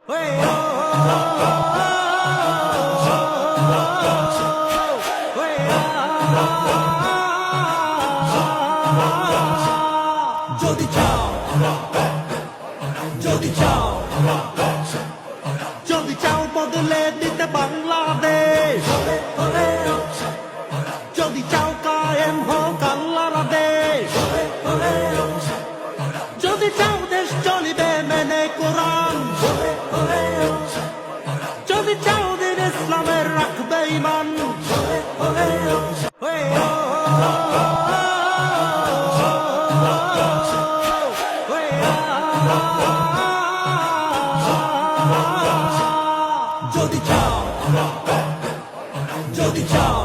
যদি চাও, যদি চাও, যদি চাও বদলে দিতে বাংলাদেশ, যদি চাও কায়েম হোক আল্লাহর আদেশ, যদি চাও দেশ চলিবে মেনে কোরআন, যদি চাও দিন ইসলামের রাখবে ঈমান, যদি চাও, যদি চাও